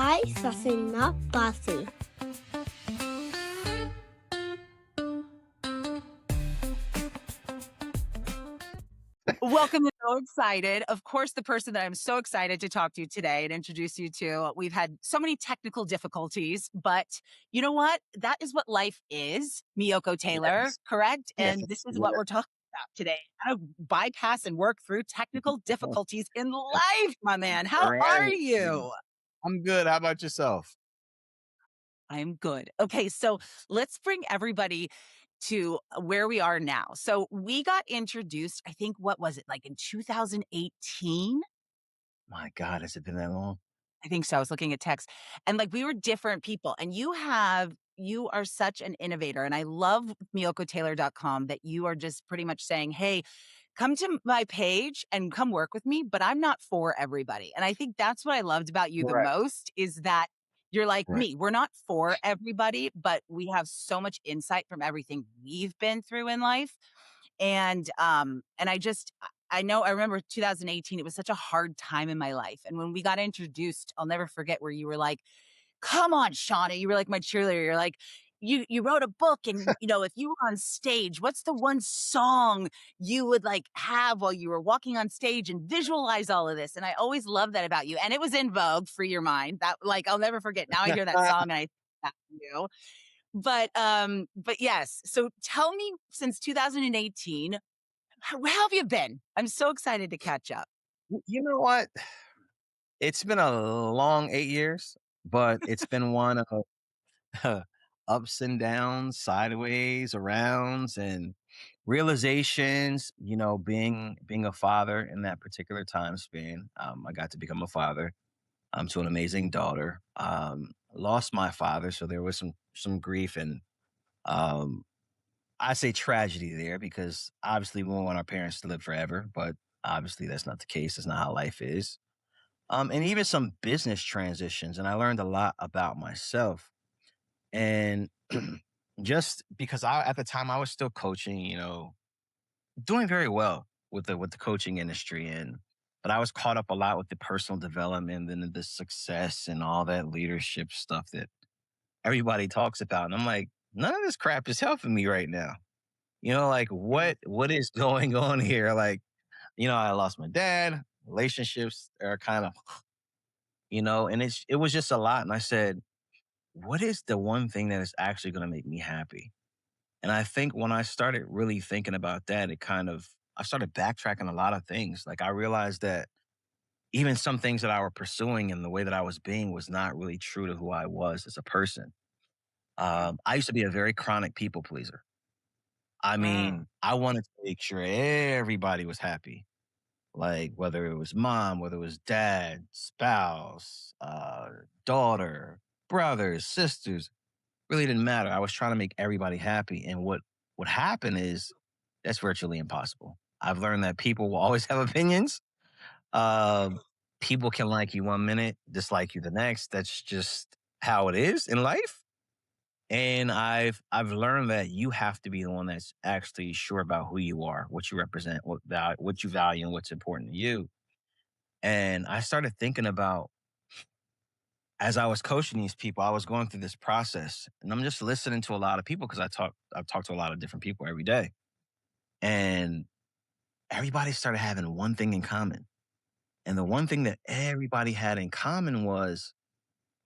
by Saucy Not Bossy. Welcome. So excited. Of course, the person that I'm so excited to talk to you today and introduce you to. We've had so many technical difficulties, but you know what? That is what life is. Meiyoko Taylor, Yes, correct? yes, And this is what yes, we're talking about today. How to bypass and work through technical difficulties in life, my man. How are right. you? I'm good. How about yourself? I'm good. Okay, so let's bring everybody to where we are now. So we got introduced, I think, what was it, like in 2018? My God, has it been that long? I think so. I was looking at text and like we were different people. And you are such an innovator. And I love miyokotaylor.com that you are just pretty much saying, hey, come to my page and come work with me, but I'm not for everybody. And I think that's what I loved about you the Right, most is that you're like right. me. We're not for everybody, but we have so much insight from everything we've been through in life. And I know I remember 2018, it was such a hard time in my life. And when we got introduced, I'll never forget where you were like, "Come on, Shauna." You were like my cheerleader. You're like, you wrote a book and if you were on stage, what's the one song you would like have while you were walking on stage and visualize all of this? And I always loved that about you. And it was in vogue, Free Your Mind. That like I'll never forget. Now I hear that song and I think that you. But yes. So tell me since 2018, how have you been? I'm so excited to catch up. You know what? It's been a long 8 years, but it's been one of ups and downs, sideways, arounds, and realizations. Being a father in that particular time span, I got to become a father to an amazing daughter. Lost my father, so there was some grief and um, I say tragedy there because obviously we want our parents to live forever, but obviously that's not the case. That's not how life is. And even some business transitions, and I learned a lot about myself. And just because at the time I was still coaching, doing very well with the coaching industry, and but I was caught up a lot with the personal development and the success and all that leadership stuff that everybody talks about. And I'm like, none of this crap is helping me right now. Like Yeah. what is going on here? Like, I lost my dad, relationships are kind of, and it was just a lot. And I said, what is the one thing that is actually going to make me happy? And I think when I started really thinking about that, I started backtracking a lot of things. Like I realized that even some things that I were pursuing and the way that I was being was not really true to who I was as a person. I used to be a very chronic people pleaser. I Mm. mean, I wanted to make sure everybody was happy. Like whether it was mom, whether it was dad, spouse, daughter, brothers, sisters, really didn't matter. I was trying to make everybody happy. And what would happen is that's virtually impossible. I've learned that people will always have opinions. Um, People can like you one minute, dislike you the next. That's just how it is in life. And I've learned that you have to be the one that's actually sure about who you are, what you represent, what you value, and what's important to you. And I started thinking about as I was coaching these people, I was going through this process, and I'm just listening to a lot of people because I've talked to a lot of different people every day, and everybody started having one thing in common. And the one thing that everybody had in common was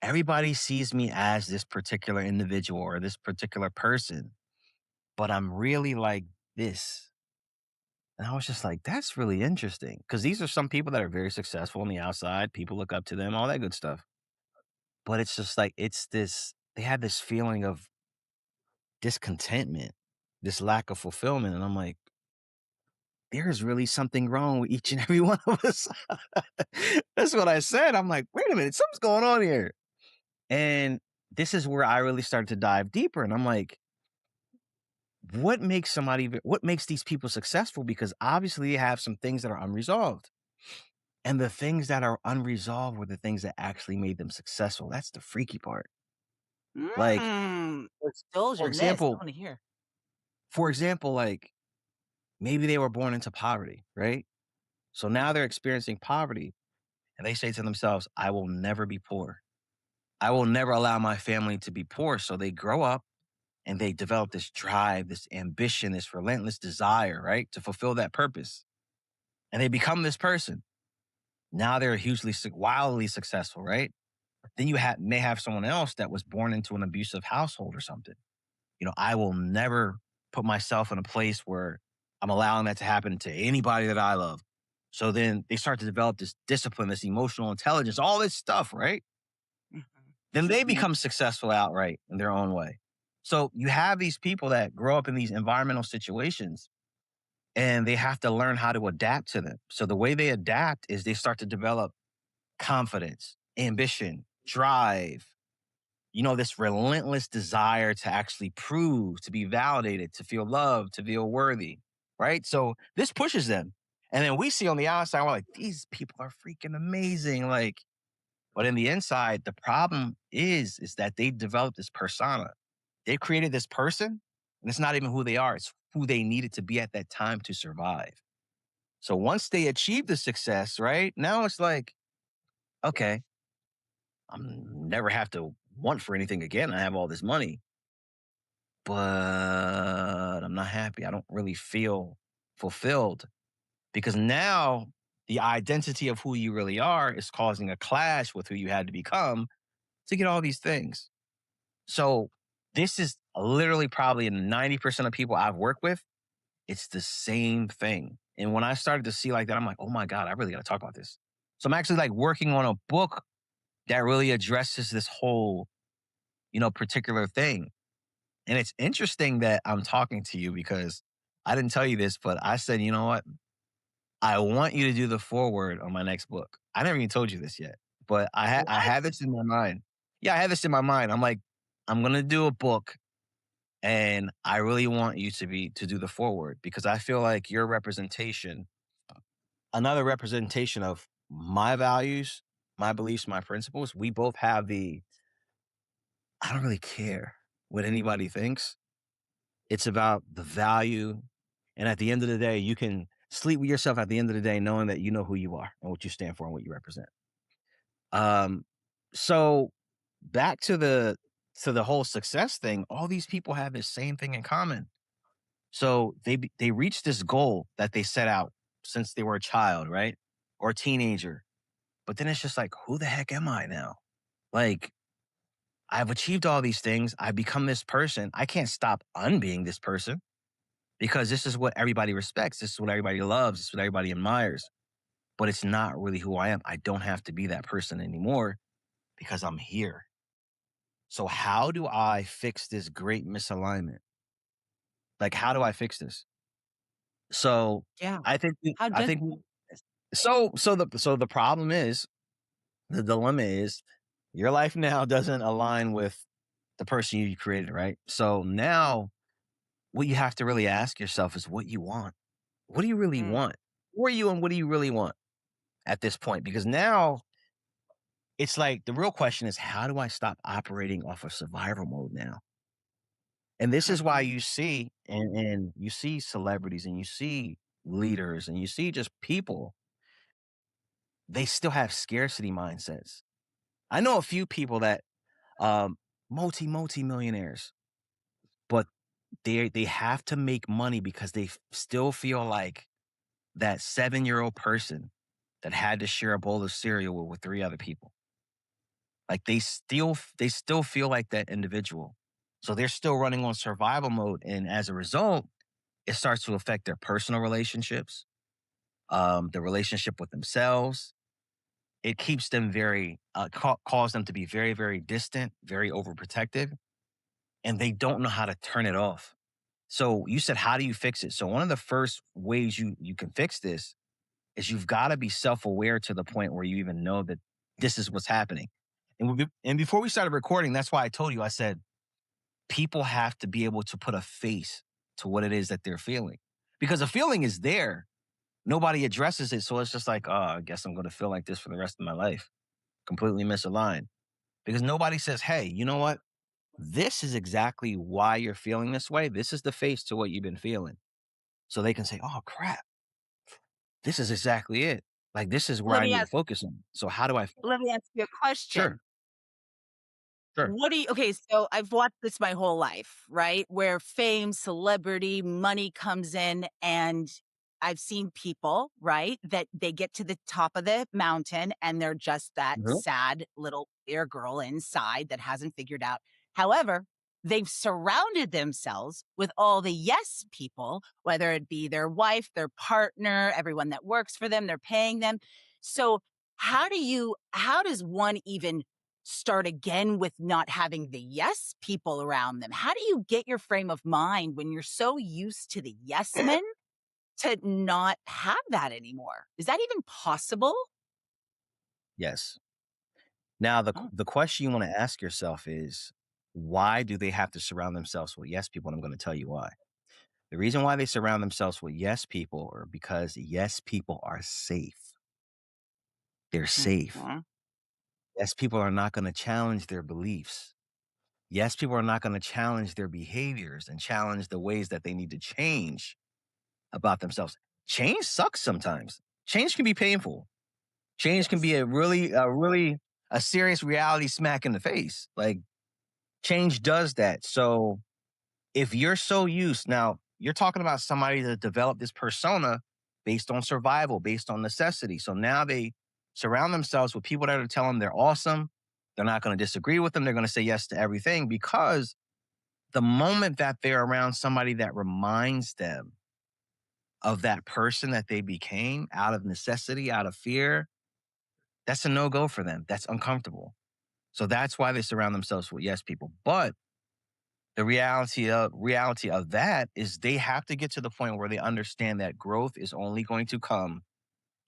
everybody sees me as this particular individual or this particular person, but I'm really like this. And I was just like, that's really interesting. Because these are some people that are very successful on the outside. People look up to them, all that good stuff. But it's just like, they had this feeling of discontentment, this lack of fulfillment. And I'm like, there's really something wrong with each and every one of us. That's what I said. I'm like, wait a minute, something's going on here. And this is where I really started to dive deeper. And I'm like, what makes these people successful? Because obviously they have some things that are unresolved. And the things that are unresolved were the things that actually made them successful. That's the freaky part. Like, Mm. for Indulge for in this. I example, want to hear. like maybe they were born into poverty, right? So now they're experiencing poverty and they say to themselves, I will never be poor. I will never allow my family to be poor. So they grow up and they develop this drive, this ambition, this relentless desire, right, to fulfill that purpose. And they become this person. Now they're wildly successful, right? Then may have someone else that was born into an abusive household or something. I will never put myself in a place where I'm allowing that to happen to anybody that I love. So then they start to develop this discipline, this emotional intelligence, all this stuff, right? Mhm. Then they become successful outright in their own way. So you have these people that grow up in these environmental situations and they have to learn how to adapt to them. So the way they adapt is they start to develop confidence, ambition, drive, this relentless desire to actually prove, to be validated, to feel loved, to feel worthy, right? So this pushes them. And then we see on the outside, we're like, these people are freaking amazing. Like, but in the inside, the problem is that they developed this persona. They created this person, and it's not even who they are, it's who they needed to be at that time to survive. So once they achieve the success, right? Now it's like, okay, I'm never have to want for anything again. I have all this money, but I'm not happy. I don't really feel fulfilled because now the identity of who you really are is causing a clash with who you had to become to get all these things. So this is literally probably in 90% of people I've worked with, it's the same thing. And when I started to see like that, I'm like, oh my God, I really got to talk about this. So I'm actually like working on a book that really addresses this whole, particular thing. And it's interesting that I'm talking to you because I didn't tell you this, but I said, you know what? I want you to do the foreword on my next book. I never even told you this yet, but I What? had this in my mind. Yeah, I had this in my mind. I'm like, I'm gonna do a book, and I really want you to do the foreword because I feel like your representation, another representation of my values, my beliefs, my principles. We both have the I don't really care what anybody thinks. It's about the value. And at the end of the day, you can sleep with yourself at the end of the day, knowing that you know who you are and what you stand for and what you represent. Um, so back to the whole success thing, all these people have this same thing in common. So they reach this goal that they set out since they were a child, right? Or a teenager. But then it's just like, who the heck am I now? Like, I've achieved all these things. I've become this person. I can't stop unbeing this person because this is what everybody respects. This is what everybody loves. This is what everybody admires. But it's not really who I am. I don't have to be that person anymore because I'm here. So how do I fix this great misalignment? Like, how do I fix this? So Yeah. I think How I does think so the problem is the dilemma is your life now doesn't align with the person you created, right? So now what you have to really ask yourself is what you want. What do you really mm, want? Who are you and what do you really want at this point? Because now it's like the real question is how do I stop operating off of survival mode now? And this is why mhm. you see and you see celebrities and you see leaders and you see just people, they still have scarcity mindsets. I know a few people that multi millionaires, but they have to make money because still feel like that 7-year-old person that had to share a bowl of cereal with three other people. Like they still feel like that individual. So they're still running on survival mode. And as a result, it starts to affect their personal relationships, the relationship with themselves. It keeps them cause them to be very, very distant, very overprotective, and they don't know how to turn it off. So you said, how do you fix it? So one of the first ways you can fix this is you've got to be self-aware to the point where you even know that this is what's happening. And before we started recording, that's why I told you, I said, people have to be able to put a face to what it is that they're feeling because a feeling is there. Nobody addresses it. So it's just like, oh, I guess I'm going to feel like this for the rest of my life. Completely misaligned because nobody says, hey, you know what? This is exactly why you're feeling this way. This is the face to what you've been feeling. So they can say, oh, crap, this is exactly it. Like, this is where Let I me need to ask focus on. So how do I? let me ask you a Sure. question. Sure. Okay, so I've watched this my whole life, right? Where fame, celebrity, money comes in, and I've seen people, right, that they get to the top of the mountain and they're just that Mhm. sad little queer girl inside that hasn't figured out. However, they've surrounded themselves with all the yes people, whether it be their wife, their partner, everyone that works for them, they're paying them. So, how does one even start again with not having the yes people around them? How do you get your frame of mind when you're so used to the yes men to not have that anymore? Is that even possible? Yes. Now, Oh, the question you want to ask yourself is, why do they have to surround themselves with yes people? And I'm going to tell you why. The reason why they surround themselves with yes people are because yes people are safe. They're safe. mhm. Yes people are not going to challenge their beliefs. Yes people are not going to challenge their behaviors and challenge the ways that they need to change about themselves. Change sucks sometimes. Change can be painful. Change can be Yes. a serious reality smack in the face. Like, change does that. So if you're so used now, you're talking about somebody that developed this persona based on survival, based on necessity. So now they surround themselves with people that are telling them they're awesome. They're not going to disagree with them. They're going to say yes to everything because the moment that they're around somebody that reminds them of that person that they became out of necessity, out of fear, that's a no go for them. That's uncomfortable. So that's why they surround themselves with yes people. But the reality of that is they have to get to the point where they understand that growth is only going to come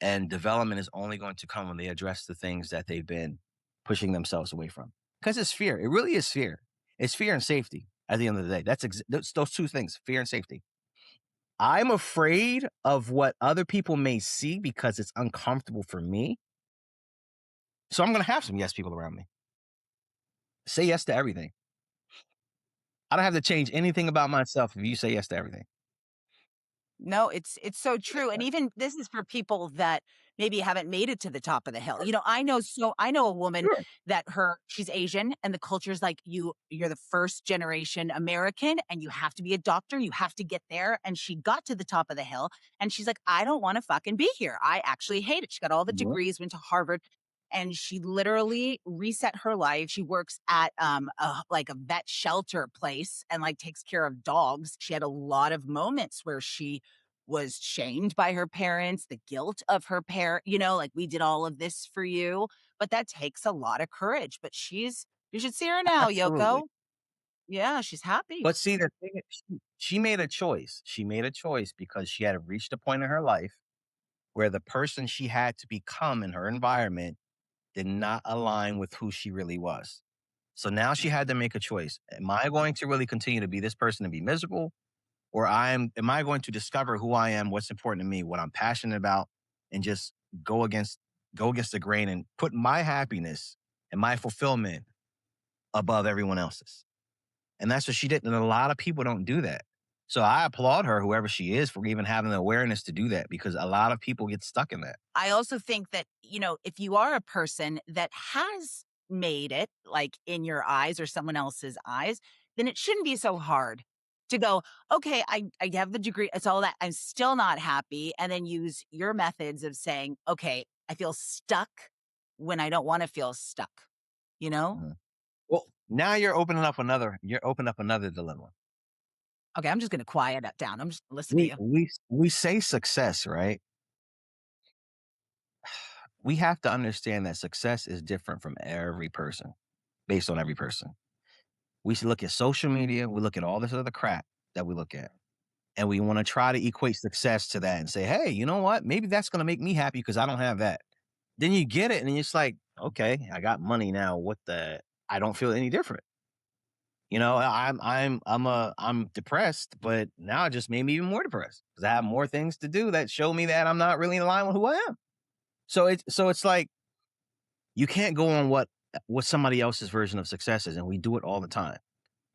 and development is only going to come when they address the things that they've been pushing themselves away from. Because it's fear. It really is fear. It's fear and safety at the end of the day. Those two things, fear and safety. I'm afraid of what other people may see because it's uncomfortable for me. So I'm going to have some yes people around me. Say yes to everything. I don't have to change anything about myself if you say yes to everything. No, it's so true, and even this is for people that maybe haven't made it to the top of the hill. I know a woman Sure. that she's Asian, and the culture's like, you're the first generation American, and you have to be a doctor, you have to get there, and she got to the top of the hill, and she's like, "I don't wanna fucking be here. I actually hate it." She got all the Mhm. degrees, went to Harvard, and she literally reset her life. She works at, a vet shelter place and, like, takes care of dogs. She had a lot of moments where she was shamed by her parents, the guilt of her parent, like, "We did all of this for you," but that takes a lot of courage, but you should see her now, Absolutely. Yoko. Yeah, she's happy. But see, the thing is, she made a choice. She made a choice because she had reached a point in her life where the person she had to become in her environment did not align with who she really was. So now she had Mhm. to make a choice. Am I going to really continue to be this person and be miserable? Or am I going to discover who I am, what's important to me, what I'm passionate about, and just go against go against the grain and put my happiness and my fulfillment above everyone else's? And that's what she did. And a lot of people don't do that. So I applaud her, whoever she is, for even having the awareness to do that because a lot of people get stuck in that. I also think that, if you are a person that has made it, like in your eyes or someone else's eyes, then it shouldn't be so hard to go, okay, I have the degree, it's all that. I'm still not happy. And then use your methods of saying, okay, I feel stuck when I don't want to feel stuck, you know? Mhm. Well, now you're opening up another dilemma. Okay, I'm just going to quiet that down. I'm just listening We to you. we we say success, right? We have to understand that success is different from every person, based on every person. We should look at social media, we look at all this other crap that we look at, and we wanna try to equate success to that and say, "Hey, you know what? Maybe that's gonna make me happy because I don't have that." Then you get it, and it's like, "Okay, I got money now. What the I don't feel any different." I'm depressed, but now it just made me even more depressed because I have more things to do that show me that I'm not really in line with who I am. So it's like you can't go on what somebody else's version of success is, and we do it all the time.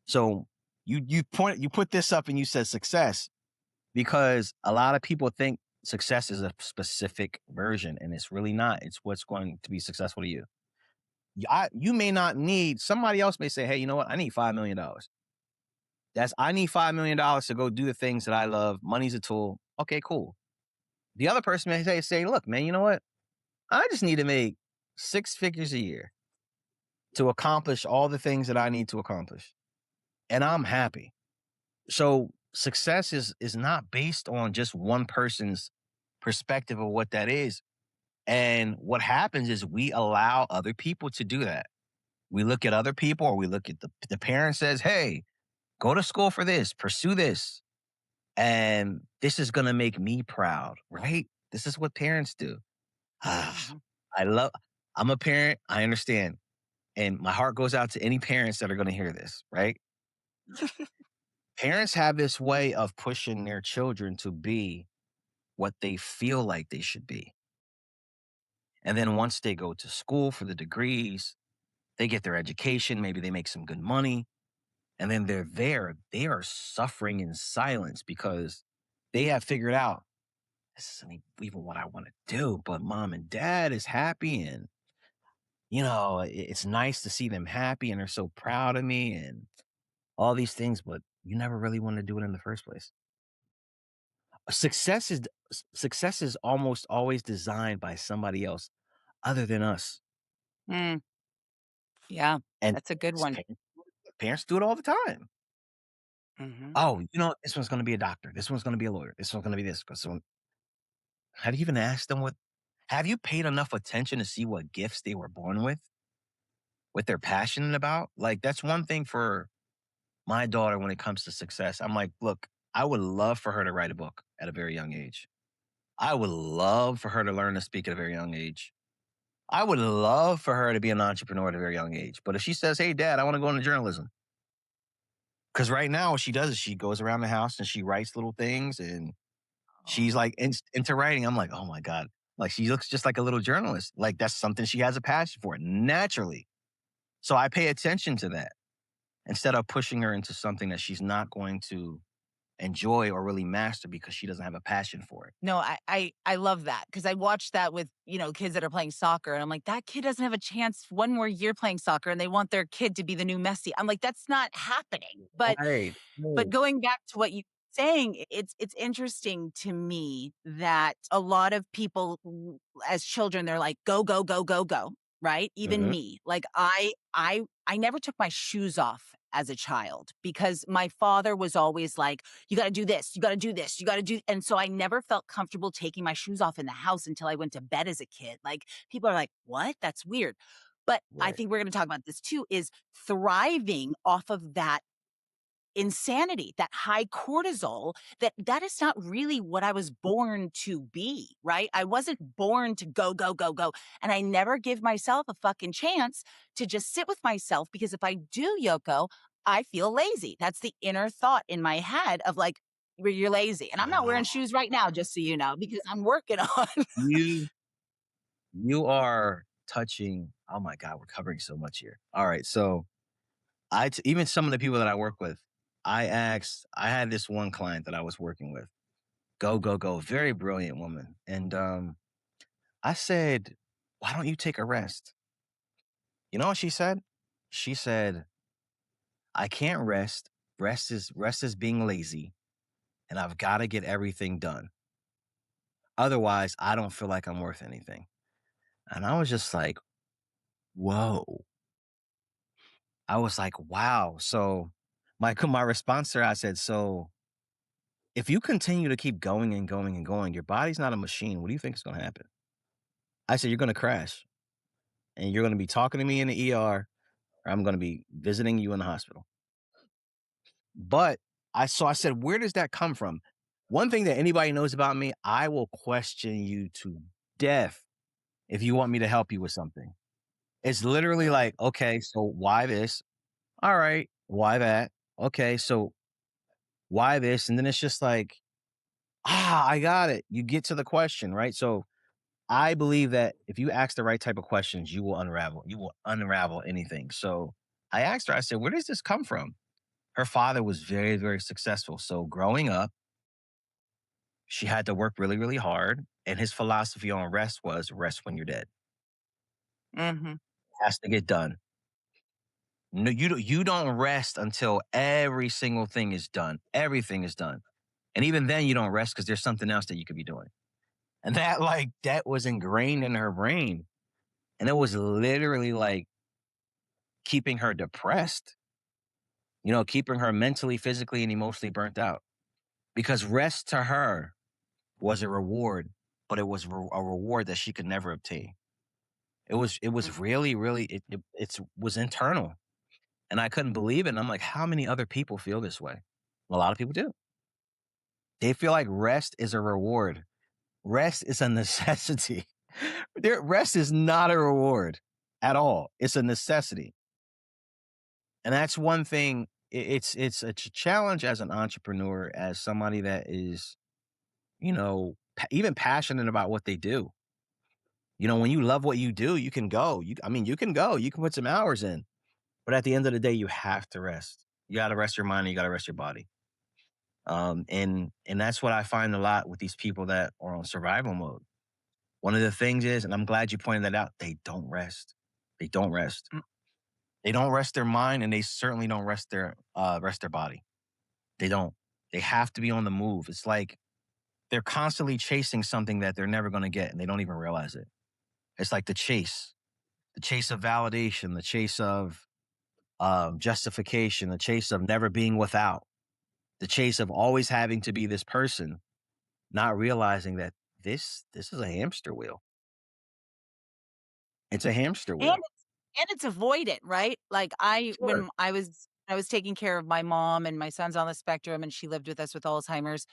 So you put this up and you said success because a lot of people think success is a specific version, and it's really not. It's what's going to be successful to you. You may not need, somebody else may say, hey, you know what? I need $5 million. I need $5 million to go do the things that I love. Money's a tool. Okay, cool. The other person may say, look, man, you know what? I just need to make 6 figures a year to accomplish all the things that I need to accomplish. And I'm happy. So success is not based on just one person's perspective of what that is. And what happens is we allow other people to do that. We look at other people, or we look at the parent says, hey, go to school for this, pursue this. And this is going to make me proud, right? This is what parents do. Ah, Mhm. I love, I'm a parent. I understand. And my heart goes out to any parents that are going to hear this, right? Parents have this way of pushing their children to be what they feel like they should be. And then once they go to school for the degrees, they get their education, maybe they make some good money, and then they're there. They are suffering in silence because they have figured out this isn't even what I want to do, but mom and dad is happy, and it's nice to see them happy and they're so proud of me and all these things, but you never really want to do it in the first place. Success is almost always designed by somebody else other than us. Mm, yeah, And that's a good one. parents do it all the time. Mhm. Oh, this one's going to be a doctor. This one's going to be a lawyer. This one's going to be this. So have you even asked them have you paid enough attention to see what gifts they were born with, what they're passionate about? Like, that's one thing for my daughter when it comes to success. I'm like, look, I would love for her to write a book at a very young age. I would love for her to learn to speak at a very young age. I would love for her to be an entrepreneur at a very young age. But if she says, hey, dad, I want to go into journalism. Because right now, what she does is she goes around the house and she writes little things, and she's Oh. like into writing. I'm like, oh my God. Like, she looks just like a little journalist. Like, that's something she has a passion for naturally. So I pay attention to that instead of pushing her into something that she's not going to enjoy or really master because she doesn't have a passion for it. No, I love that because I watched that with, kids that are playing soccer, and I'm like, "That kid doesn't have a chance one more year playing soccer, and they want their kid to be the new Messi." I'm like, "That's not happening." Right. But Right. going back to what you saying, it's interesting to me that a lot of people as children, they're like, go, go, go, go, go, right? Even Mhm. me. Like I never took my shoes off as a child because my father was always like, you gotta do this, you gotta do this, you gotta do, and so I never felt comfortable taking my shoes off in the house until I went to bed as a kid. Like people are like, what? That's weird. But I Right. think we're gonna talk about this too, is thriving off of that insanity, that high cortisol, that is not really what I was born to be, right? I wasn't born to go, go, go, go. And I never give myself a fucking chance to just sit with myself because if I do, Yoko, I feel lazy. That's the inner thought in my head of like, you're lazy. And I'm not wearing Ah, shoes right now, just so you know, because I'm working on. you you are touching, oh my God, we're covering so much here. All right. So even some of the people that I work with, I had this one client that I was working with. Go, go, go. Very brilliant woman. And I said, why don't you take a rest? You know what she said? She said, I can't rest. Rest is being lazy, and I've got to get everything done. Otherwise, I don't feel like I'm worth anything. And I was just like, whoa. I was like, wow. So my response to her, I said, so if you continue to keep going and going and going, your body's not a machine. What do you think is going to happen? I said, you're going to crash, and you're going to be talking to me in the ER, or I'm going to be visiting you in the hospital. But I said, where does that come from? One thing that anybody knows about me, I will question you to death if you want me to help you with something. It's literally like, okay, so why this? All right, why that? Okay, so why this? And then it's just like, I got it. You get to the question, right? So I believe that if you ask the right type of questions, you will unravel. You will unravel anything. So I asked her, I said, where does this come from? Her father was very, very successful. So growing up, she had to work really, really hard. And his philosophy on rest was rest when you're dead. Mhm. has to get done. No, you don't rest until every single thing is done. Everything is done. And even then you don't rest because there's something else that you could be doing. And that was ingrained in her brain. And it was literally like keeping her depressed, keeping her mentally, physically, and emotionally burnt out. Because rest to her was a reward, but it was a reward that she could never obtain. It was really, really, it was internal. And I couldn't believe it. And I'm like, how many other people feel this way? A lot of people do. They feel like rest is a reward. Rest is a necessity. Rest is not a reward at all. It's a necessity. And that's one thing. It's a challenge as an entrepreneur, as somebody that is, even passionate about what they do. When you love what you do, you can go. You can go. You can put some hours in. But at the end of the day, you have to rest. You got to rest your mind and you got to rest your body. And that's what I find a lot with these people that are on survival mode. One of the things is, and I'm glad you pointed that out, they don't rest. They don't rest. They don't rest their mind, and they certainly don't rest their body. They don't. They have to be on the move. It's like they're constantly chasing something that they're never going to get, and they don't even realize it. It's like the chase of validation, the chase of justification, the chase of never being without, the chase of always having to be this person, not realizing that this is a hamster wheel. It's a hamster And wheel. it's avoidant, right? Like, I Sure. when I was taking care of my mom, and my son's on the spectrum, and she lived with us with Alzheimer's.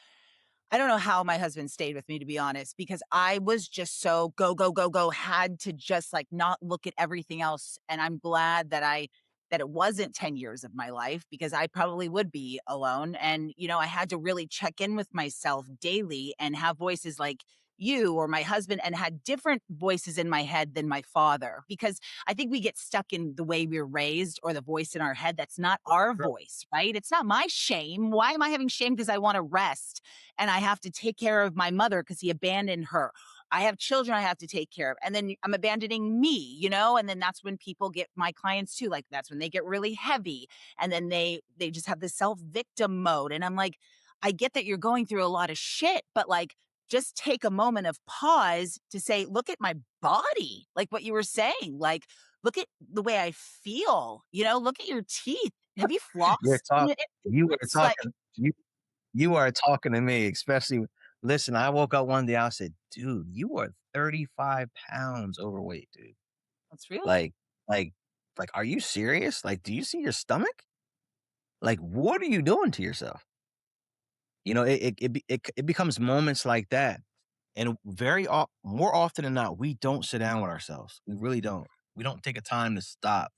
I don't know how my husband stayed with me, to be honest, because I was just so go, go, go, go, had to just, like, not look at everything else, and I'm glad that it wasn't 10 years of my life, because I probably would be alone, and, I had to really check in with myself daily and have voices like you or my husband, and had different voices in my head than my father, because I think we get stuck in the way we we're raised, or the voice in our head that's not our Sure. voice, right? It's not my shame. Why am I having shame because I wanna rest? And I have to take care of my mother because he abandoned her. I have children I have to take care of. And then I'm abandoning me, And then that's when people get my clients too. Like, that's when they get really heavy. And then they just have this self-victim mode. And I'm like, I get that you're going through a lot of shit, but like, just take a moment of pause to say, look at my body, like what you were saying. Like, look at the way I feel, look at your teeth. Have you You're flossed? talk you are It's like, talking you are talking to me, especially listen, I woke up one day, I said, "Dude, you are 35 pounds overweight, dude. that's real. Like like are you serious? Like, do you see your stomach? Like, what are you doing to yourself?" It becomes moments like that, and more often than not, we don't sit down with ourselves. We really don't. We don't take a time to stop,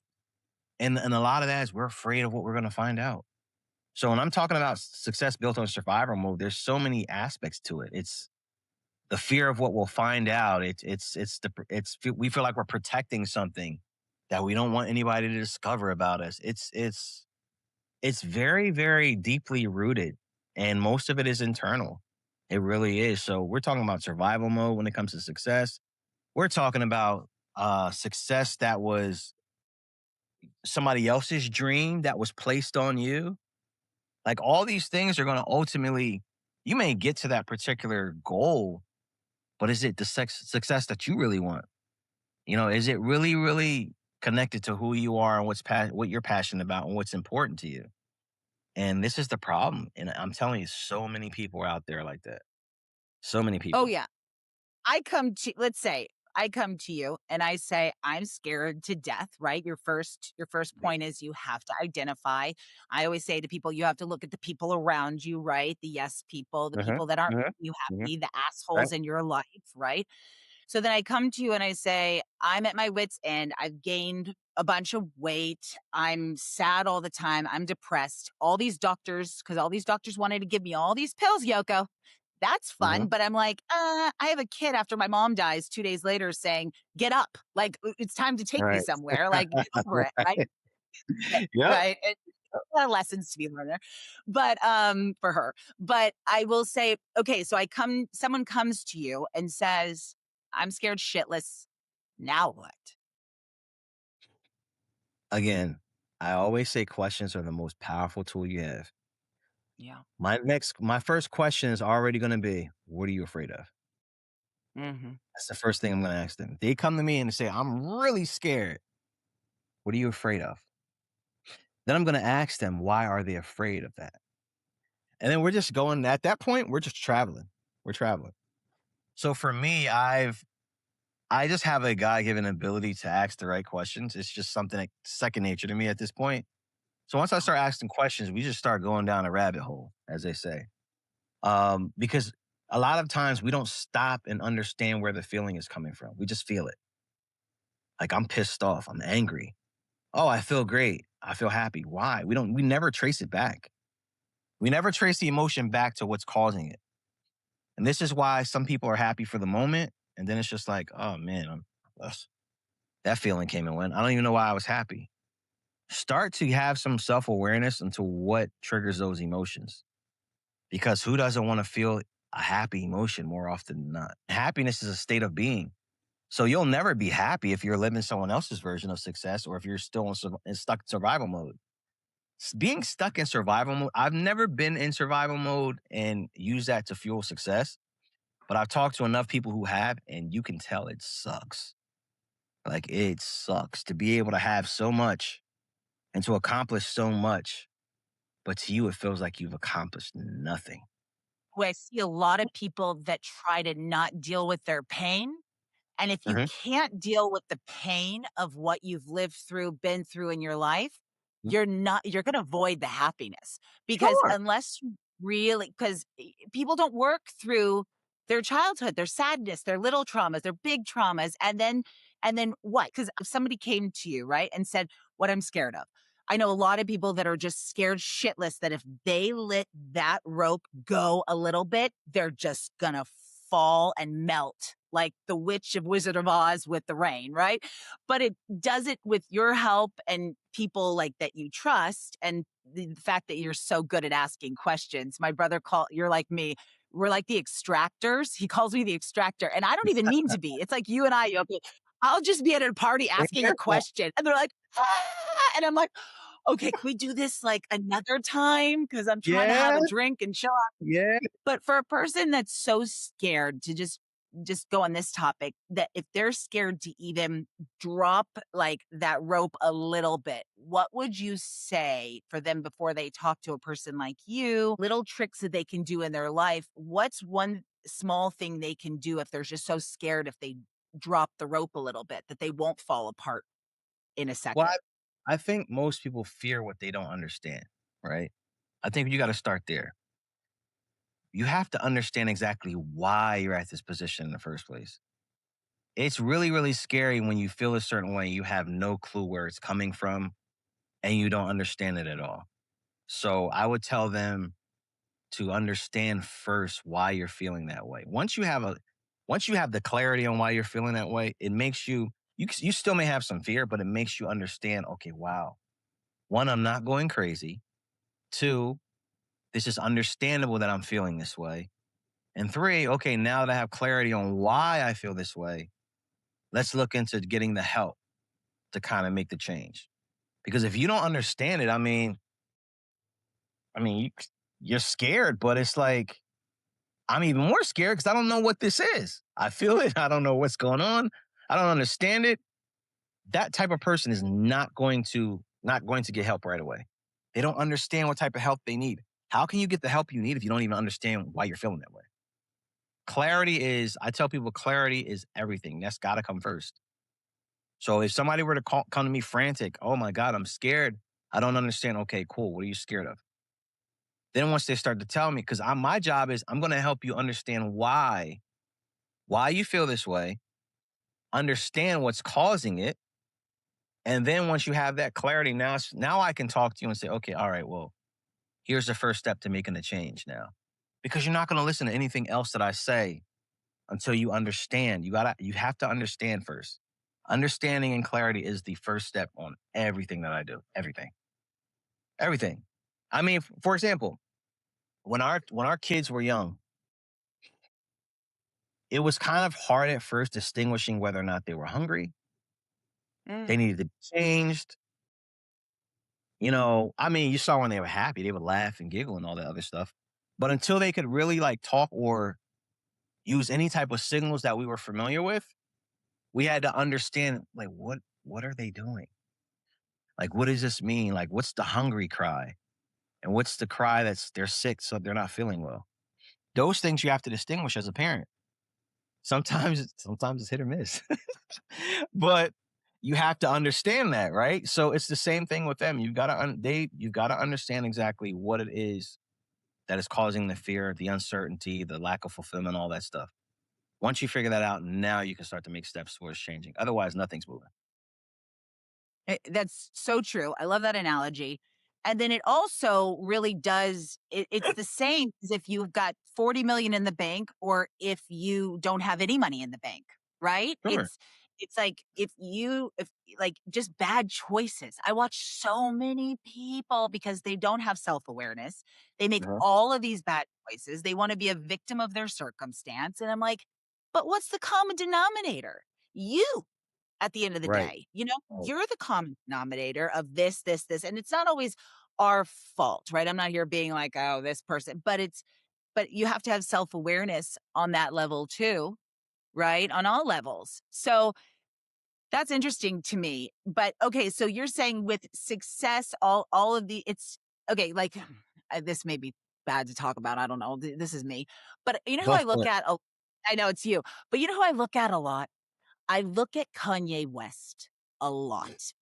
and a lot of that is we're afraid of what we're gonna find out. So when I'm talking about success built on survival mode, there's so many aspects to it. It's the fear of what we'll find out. We feel like we're protecting something that we don't want anybody to discover about us. It's very, very deeply rooted, and most of it is internal. It really is. So we're talking about survival mode when it comes to success. We're talking about success that was somebody else's dream that was placed on you. Like, all these things are going to ultimately, you may get to that particular goal, but is it the success that you really want? Is it really, really connected to who you are and what you're passionate about and what's important to you? And this is the problem. And I'm telling you, so many people are out there like that. So many Oh, people. yeah. Let's say I come to you and I say, I'm scared to death, right? Your first point is you have to identify. I always say to people, you have to look at the people around you, right? The yes people, the Uh-huh. people that aren't Uh-huh. making you Uh-huh. happy, the Right. assholes in your life, right? So then I come to you and I say, I'm at my wits' end. I've gained a bunch of weight. I'm sad all the time. I'm depressed. Because all these doctors wanted to give me all these pills, Yoko. That's Uh-huh. fun. But I'm like, I have a kid after my mom dies 2 days later saying, get up. Like, it's time to take me Right. somewhere. Like, get over it. Right. Yep. Right. A lot of lessons to be learned there. But for her. But I will say, okay, so someone comes to you and says, I'm scared shitless. Now what? Again, I always say questions are the most powerful tool you have. Yeah. My first question is already gonna be, "What are you afraid of?" Mhm. That's the first thing I'm gonna ask them. They come to me and say, "I'm really scared." "What are you afraid of?" Then I'm gonna ask them, "Why are they afraid of that?" And then we're just going at that point, we're just traveling. We're traveling. So for me, I just have a God-given ability to ask the right questions. It's just something like second nature to me at this point. So once I Yeah. start asking questions, we just start going down a rabbit hole, as they say. Because a lot of times we don't stop and understand where the feeling is coming from. We just feel it. Like I'm pissed off. I'm angry. Oh, I feel great. I feel happy. Why? We never trace it back. We never trace the emotion back to what's causing it. And this is why some people are happy for the moment. And then it's just like, oh man, ugh, that feeling came and went. I don't even know why I was happy. Start to have some self awareness into what triggers those emotions. Because who doesn't want to feel a happy emotion more often than not? Happiness is a state of being. So you'll never be happy if you're living someone else's version of success or if you're still stuck in survival mode. Being stuck in survival mode, I've never been in survival mode and used that to fuel success, but I've talked to enough people who have, and you can tell it sucks. Like it sucks to be able to have so much and to accomplish so much, but to you, it feels like you've accomplished nothing. I see a lot of people that try to not deal with their pain. And if you Mhm. can't deal with the pain of what you've lived through, been through in your life, you're going to avoid the happiness because Sure. unless you really, because people don't work through their childhood, their sadness, their little traumas, their big traumas. And then what? Because if somebody came to you, right, and said, what I'm scared of. I know a lot of people that are just scared shitless that if they let that rope go a little bit, they're just gonna fall and melt like the witch of Wizard of Oz with the rain, right? But it does it with your help and people like that you trust and the fact that you're so good at asking questions. My brother you're like me. We're like the extractors. He calls me the extractor, and I don't even mean to be. It's like you and I, Yoko. I'll just be at a party asking Yeah. a question, and they're like, ah, and I'm like, okay, can we do this like another time? Because I'm trying to have Yeah. a drink and chill out. Yeah. But for a person that's so scared to just go on this topic, that if they're scared to even drop like that rope a little bit, what would you say for them before they talk to a person like you? Little tricks that they can do in their life. What's one small thing they can do if they're just so scared if they drop the rope a little bit that they won't fall apart in a Well, second? I think most people fear what they don't understand, right? I think you got to start there. You have to understand exactly why you're at this position in the first place. It's really, really scary when you feel a certain way, you have no clue where it's coming from, and you don't understand it at all. So I would tell them to understand first why you're feeling that way. Once you have the clarity on why you're feeling that way, it makes you still may have some fear, but it makes you understand, okay, wow. One, I'm not going crazy. Two, this is understandable that I'm feeling this way. And three, okay, now that I have clarity on why I feel this way, let's look into getting the help to kind of make the change. Because if you don't understand it, I mean, you're scared, but it's like I'm even more scared because I don't know what this is. I feel it. I don't know what's going on. I don't understand it. That type of person is not going to get help right away. They don't understand what type of help they need. How can you get the help you need if you don't even understand why you're feeling that way? I tell people clarity is everything. That's got to come first. So if somebody were to come to me frantic, oh my God, I'm scared. I don't understand. Okay, cool. What are you scared of? Then once they start to tell me, because my job is I'm going to help you understand why you feel this way, understand what's causing it, and then once you have that clarity, now I can talk to you and say, okay, all right, well, here's the first step to making a change now, because you're not going to listen to anything else that I say until you understand. You have to understand first. Understanding and clarity is the first step on everything that I do. Everything, everything. I mean, for example, when our kids were young, it was kind of hard at first distinguishing whether or not they were hungry, they Mm. needed to be changed. I mean, you saw when they were happy, they would laugh and giggle and all that other stuff. But until they could really like talk or use any type of signals that we were familiar with, we had to understand like what are they doing? Like what does this mean? Like what's the hungry cry? And what's the cry that's they're sick so they're not feeling well? Those things you have to distinguish as a parent. Sometimes it's hit or miss. But you have to understand that, right? So it's the same thing with them. You've got to understand exactly what it is that is causing the fear, the uncertainty, the lack of fulfillment, all that stuff. Once you figure that out, now you can start to make steps towards changing. Otherwise, nothing's moving. That's so true. I love that analogy. And then it also really does it's the same as if you've got 40 million in the bank or if you don't have any money in the bank, right? Sure. It's like if like just bad choices. I watch so many people because they don't have self-awareness. They make Uh-huh. all of these bad choices. They want to be a victim of their circumstance and I'm like, "But what's the common denominator? You at the end of the Right. day. Right. You're the common denominator of this, and it's not always our fault, right? I'm not here being like, oh, this person, but you have to have self-awareness on that level too, right? On all levels. So that's interesting to me. But okay, so you're saying with success, all of the it's okay, like this may be bad to talk about. I don't know. This is me. But you know who Go I for look it. at? Oh, I know it's you. But you know who I look at a lot? I look at Kanye West a lot.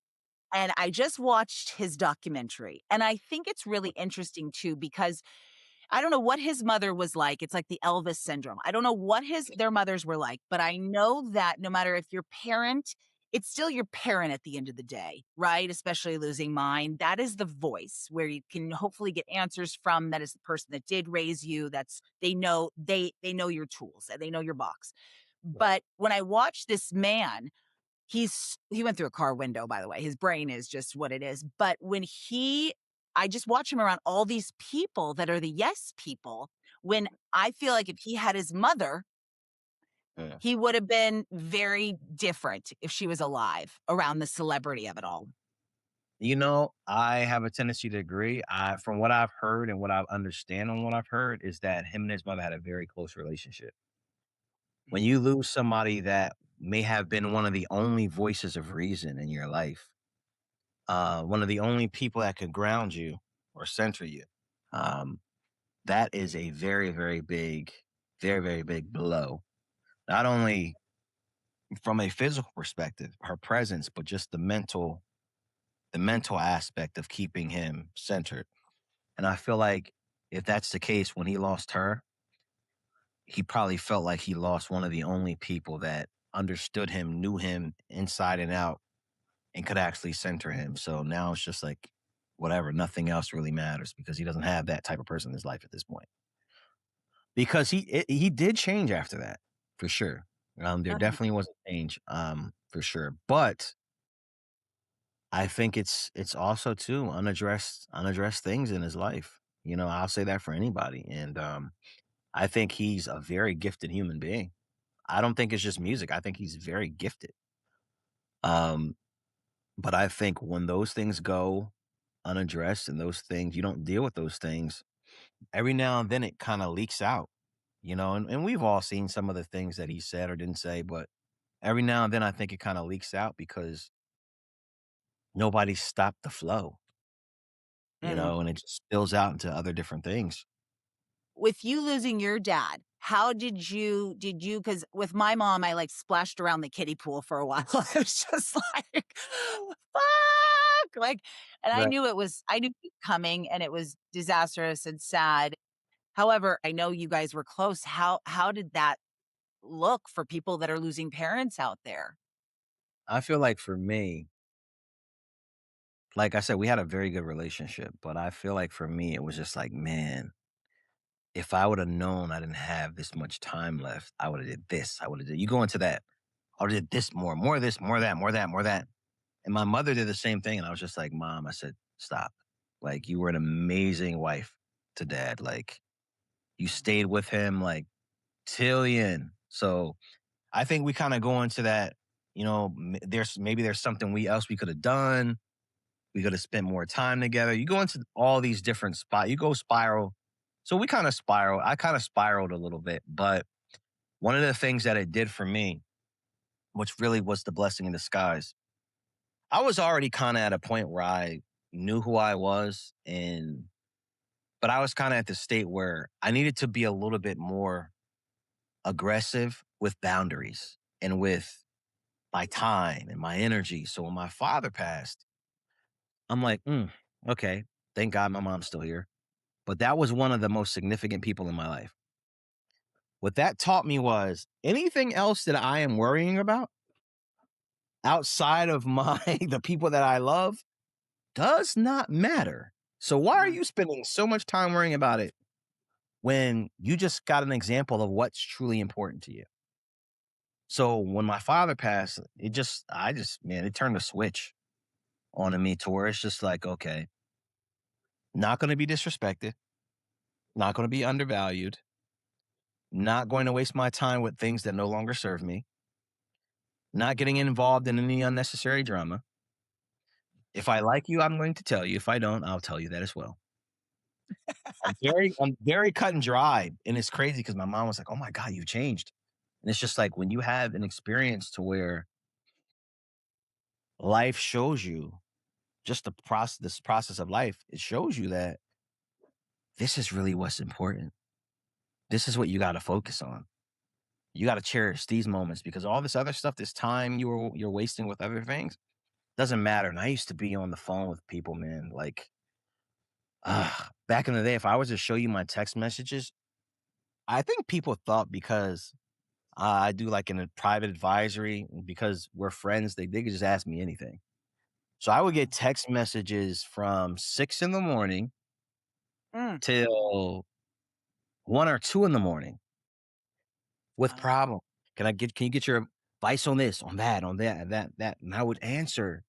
And I just watched his documentary. And I think it's really interesting too, because I don't know what his mother was like. It's like the Elvis syndrome. I don't know what their mothers were like, but I know that no matter if your parent, it's still your parent at the end of the day, right? Especially losing mine. That is the voice where you can hopefully get answers from. That is the person that did raise you. That's they know your tools and they know your box. Right. But when I watch this man he went through a car window, by the way. His brain is just what it is. But I just watch him around all these people that are the yes people when I feel like if he had his mother, Yeah. he would have been very different if she was alive around the celebrity of it all. I have a tendency to agree. From what I've heard and what I understand on what I've heard is that him and his mother had a very close relationship. When you lose somebody that may have been one of the only voices of reason in your life, one of the only people that could ground you or center you, um, that is a very, very, very big blow. Not only from a physical perspective, her presence, but just the mental aspect of keeping him centered. And I feel like if that's the case, when he lost her, he probably felt like he lost one of the only people that understood him, knew him inside and out, and could actually center him. So now it's just like, whatever, nothing else really matters because he doesn't have that type of person in his life at this point. Because he did change after that, for sure. There Uh-huh. definitely was a change, for sure. But I think it's also too unaddressed things in his life. I'll say that for anybody. And I think he's a very gifted human being. I don't think it's just music. I think he's very gifted. Um, but I think when those things go unaddressed and those things you don't deal with those things, every now and then it kind of leaks out, and we've all seen some of the things that he said or didn't say, but every now and then I think it kind of leaks out because nobody stopped the flow, Mhm. and it just spills out into other different things. With you losing your dad, how did you because with my mom, I, like, splashed around the kiddie pool for a while. I was just like, "Fuck!" Like, and Right. I knew it was coming, and it was disastrous and sad. However, I know you guys were close. How did that look for people that are losing parents out there? I feel like for me, like I said, we had a very good relationship, but I feel like for me, it was just like, man, if I would have known I didn't have this much time left, I would have did this. I would have did. You go into that. I would have did this more of this, more of that, more of that, more of that. And my mother did the same thing, and I was just like, Mom, I said, stop. Like you were an amazing wife to Dad. Like you stayed with him like till the end. So I think we kind of go into that. There's maybe there's something we could have done. We're gonna spend more time together. You go into all these different spots. You go spiral. So we kind of spiral. I kind of spiraled a little bit, but one of the things that it did for me, which really was the blessing in disguise, I was already kind of at a point where I knew who I was, and but I was kind of at the state where I needed to be a little bit more aggressive with boundaries and with my time and my energy. So when my father passed, I'm like, okay, thank God my mom's still here. But that was one of the most significant people in my life. What that taught me was anything else that I am worrying about outside of my the people that I love does not matter. So why are Mm. you spending so much time worrying about it when you just got an example of what's truly important to you? So when my father passed, man, it turned a switch on me to where it's just like, okay, not going to be disrespected, not going to be undervalued, not going to waste my time with things that no longer serve me, not getting involved in any unnecessary drama. If I like you, I'm going to tell you. If I don't, I'll tell you that as well. I'm very cut and dry. And it's crazy because my mom was like, oh my God, you changed. And it's just like when you have an experience to where life shows you just this process of life, it shows you that this is really what's important. This is what you got to focus on. You got to cherish these moments because all this other stuff, this time you're wasting with other things, doesn't matter. And I used to be on the phone with people, man. Like back in the day, if I was to show you my text messages, I think people thought because I do like in a private advisory because we're friends, they could just ask me anything. So I would get text messages from 6 in the morning Mm. till 1 or 2 in the morning with Wow. problem. Can you get your advice on this, on that, that? And I would answer.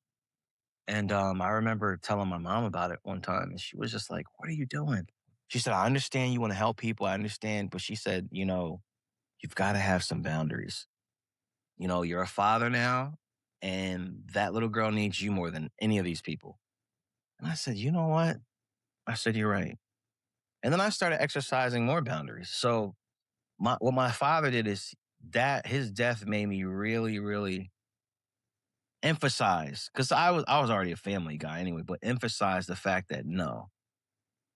And I remember telling my mom about it one time, and she was just like, "What are you doing?" She said, "I understand you want to help people. I understand." But she said, you've got to have some boundaries. You're a father now, and that little girl needs you more than any of these people. And I said, you know what? I said, you're right. And then I started exercising more boundaries. So what my father did is that his death made me really, really emphasize because I was already a family guy anyway, but emphasize the fact that no,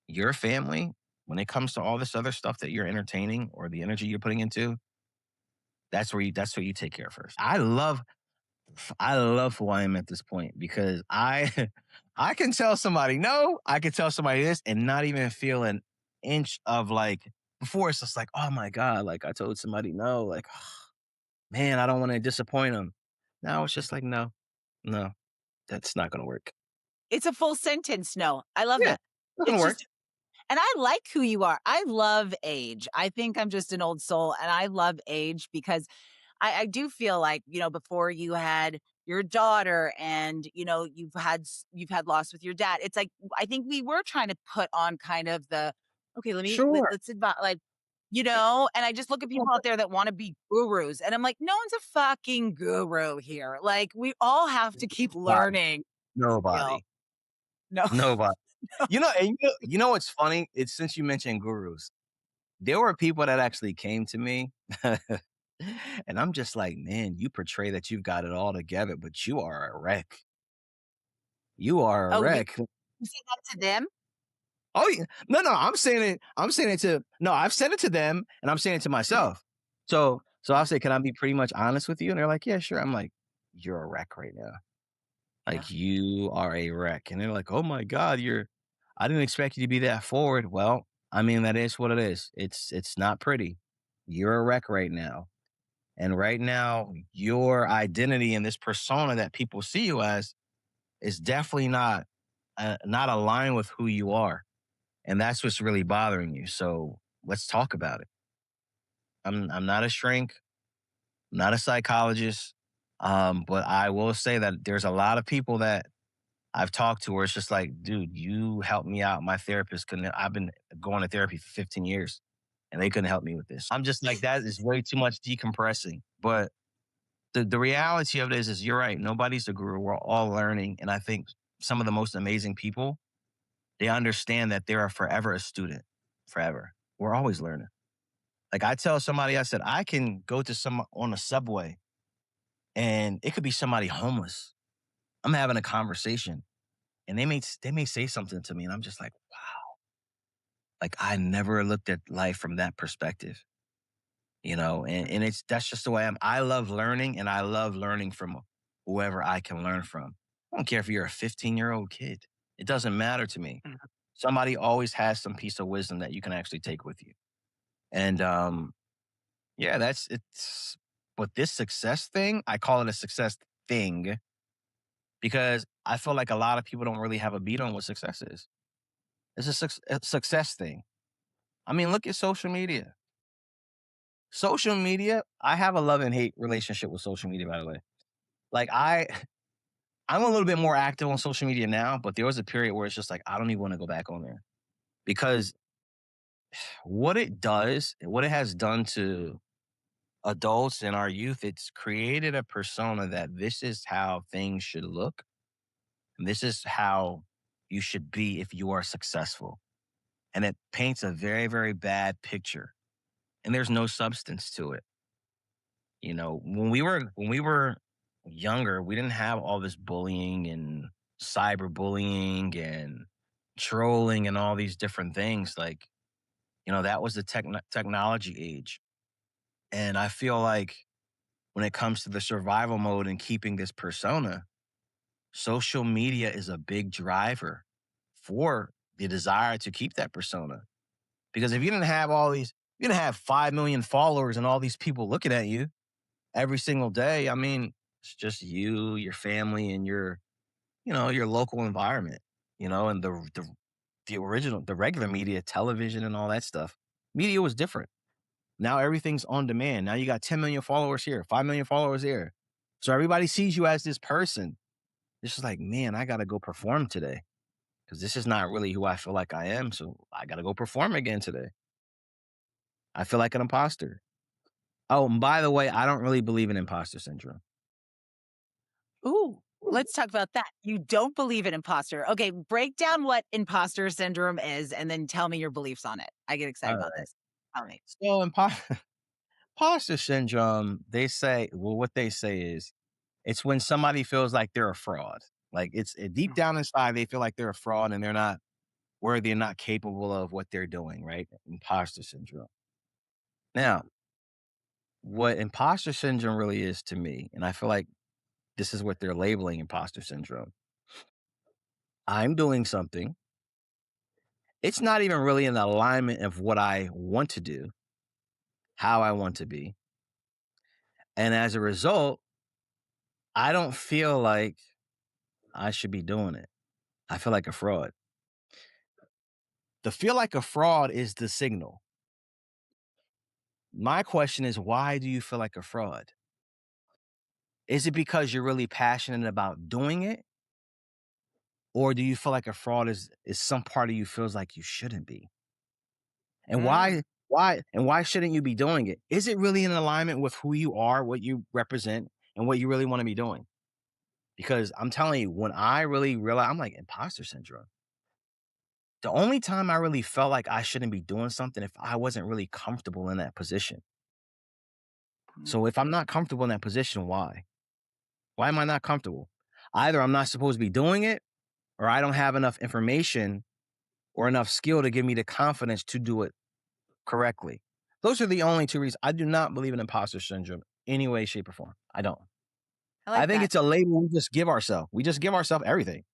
your family, when it comes to all this other stuff that you're entertaining or the energy you're putting into, that's what you take care of first. I love who I am at this point because I I can tell somebody no, I can tell somebody this and not even feel an inch of like before it's just like, oh my God, like I told somebody no, like man, I don't want to disappoint them. Now it's just like, no, no, that's not gonna work. It's a full sentence, no. I love Yeah, that. not gonna It's work. just and I like who you are. I love age. I think I'm just an old soul, and I love age because I do feel like, before you had your daughter and, you've had loss with your dad. It's like, I think we were trying to put on kind of the, okay, Sure. let's advise, like, and I just look at Well, people out there that want to be gurus. And I'm like, no one's a fucking guru here. Like, we all have to keep Nobody. learning. Feel. Nobody. No. Nobody. And you know what's funny? It's since you mentioned gurus. There were people that actually came to me, and I'm just like, "Man, you portray that you've got it all together, but you are a wreck. You are a Oh, you, wreck." you say that to them? Oh, yeah. No, I'm saying it to no, I've said it to them, and I'm saying it to myself. So I'll Yeah. say, "Can I be pretty much honest with you?" And they're like, "Yeah, sure." I'm like, "You're a wreck right now. Yeah. Like, you are a wreck." And they're like, "Oh my God, I didn't expect you to be that forward." Well, I mean, that is what it is. It's not pretty. You're a wreck right now. And right now, your identity and this persona that people see you as is definitely not aligned with who you are, and that's what's really bothering you. So let's talk about it. I'm not a shrink, not a psychologist, but I will say that there's a lot of people that I've talked to where it's just like, dude, you helped me out. My therapist couldn't. I've been going to therapy for 15 years, and they couldn't help me with this. I'm just like, that is way too much decompressing, but the reality of it is you're right. Nobody's a guru. We're all learning. And I think some of the most amazing people, they understand that they are forever a student, forever. We're always learning. Like I tell somebody, I said, I can go to some on a subway and it could be somebody homeless. I'm having a conversation and they may say something to me and I'm just like, wow, like I never looked at life from that perspective, and it's that's just the way I love learning and I love learning from whoever I can learn from. I don't care if you're a 15-year-old kid. It doesn't matter to me. Mhm. Somebody always has some piece of wisdom that you can actually take with you. And yeah, that's it's but this success thing, I call it a success thing because I feel like a lot of people don't really have a beat on what success is. It's a success thing. I mean, look at social media. Social media, I have a love and hate relationship with social media, by the way. Like I'm a little bit more active on social media now, but there was a period where it's just like I don't even want to go back on there because what it has done to adults and our youth, it's created a persona that this is how things should look. And this is how you should be if you are successful. And it paints a very, very bad picture. And there's no substance to it. When we were younger, we didn't have all this bullying and cyberbullying and trolling and all these different things. Like, that was the technology age. And I feel like when it comes to the survival mode and keeping this persona, social media is a big driver for the desire to keep that persona. Because if you didn't have 5 million followers and all these people looking at you every single day, I mean, it's just you, your family, and your local environment, and the regular media, television and all that stuff. Media was different. Now everything's on demand. Now you got 10 million followers here, 5 million followers here. So everybody sees you as this person. It's just like, man, I got to go perform today because this is not really who I feel like I am. So I got to go perform again today. I feel like an imposter. Oh, and by the way, I don't really believe in imposter syndrome. Ooh, let's talk about that. You don't believe in imposter. Okay, break down what imposter syndrome is and then tell me your beliefs on it. I get excited All about right. this. Tell me. So imposter syndrome, what they say is it's when somebody feels like they're a fraud. Like it's deep Mhm. down inside, they feel like they're a fraud and they're not worthy and not capable of what they're doing, right? Imposter syndrome. Now, what imposter syndrome really is to me, and I feel like this is what they're labeling imposter syndrome. I'm doing something. It's not even really in alignment of what I want to do, how I want to be. And as a result, I don't feel like I should be doing it. I feel like a fraud. The feel like a fraud is the signal. My question is, why do you feel like a fraud? Is it because you're really passionate about doing it? Or do you feel like a fraud is some part of you feels like you shouldn't be? And Mm, why shouldn't you be doing it? Is it really in alignment with who you are, what you represent, and what you really want to be doing? Because I'm telling you, when I really realized, I'm like imposter syndrome. The only time I really felt like I shouldn't be doing something if I wasn't really comfortable in that position. mm. So if I'm not comfortable in that position, why? Why am I not comfortable? Either I'm not supposed to be doing it, or I don't have enough information or enough skill to give me the confidence to do it correctly. Those are the only two reasons. I do not believe in imposter syndrome any way, shape, or form. I don't. I I like think that. it's a label we just give ourselves. We just give ourselves everything.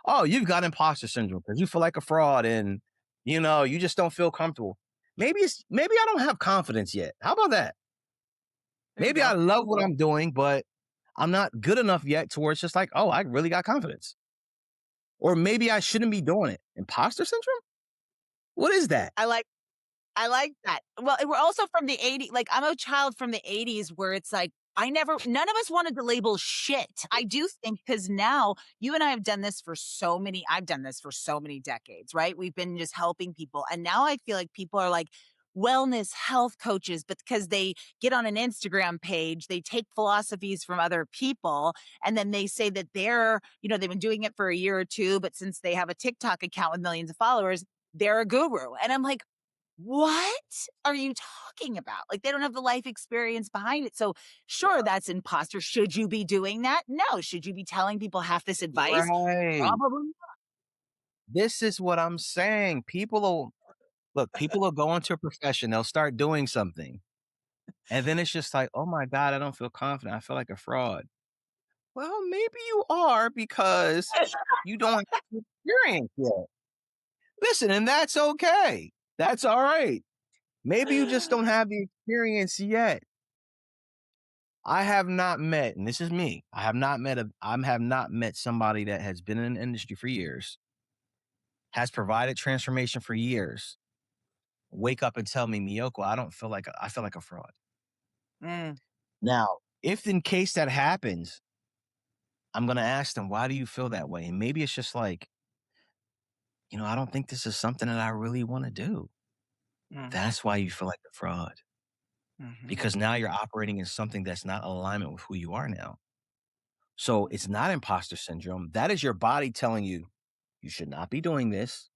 Oh, you've got imposter syndrome because you feel like a fraud and you just don't feel comfortable. Maybe I don't have confidence yet. How about that? There you Maybe I go. love what I'm doing, but I'm not good enough yet to where it's just like, oh, I really got confidence. Or maybe I shouldn't be doing it. Imposter syndrome? What is that? I like I like that. Well, we're also from the '80s. Like, I'm a child from the '80s where it's like, none of us wanted to label shit. I do think because now you and I have done this for I've done this for so many decades, right? We've been just helping people. And now I feel like people are like, wellness health coaches, but because they get on an Instagram page, they take philosophies from other people, and then they say that they've been doing it for a year or two, but since they have a TikTok account with millions of followers, they're a guru. And I'm like, what are you talking about? Like, they don't have the life experience behind it. So, sure, that's imposter. Should you be doing that? No. Should you be telling people half this advice? Right. Probably. This is what I'm saying. People will go into a profession, they'll start doing something. And then it's just like, oh my God, I don't feel confident. I feel like a fraud. Well, maybe you are because you don't have the experience yet. Listen, and that's okay. That's all right. Maybe you just don't have the experience yet. I have not met, and this is me. I have not met somebody that has been in an industry for years, has provided transformation for years. Wake up and tell me, Miyoko, I feel like a fraud. Mm, Now, if in case that happens, I'm gonna ask them, why do you feel that way? And maybe it's just like, I don't think this is something that I really want to do. mhm, That's why you feel like a fraud. mhm, Because now you're operating in something that's not alignment with who you are now. So it's not imposter syndrome. That is your body telling you you should not be doing this,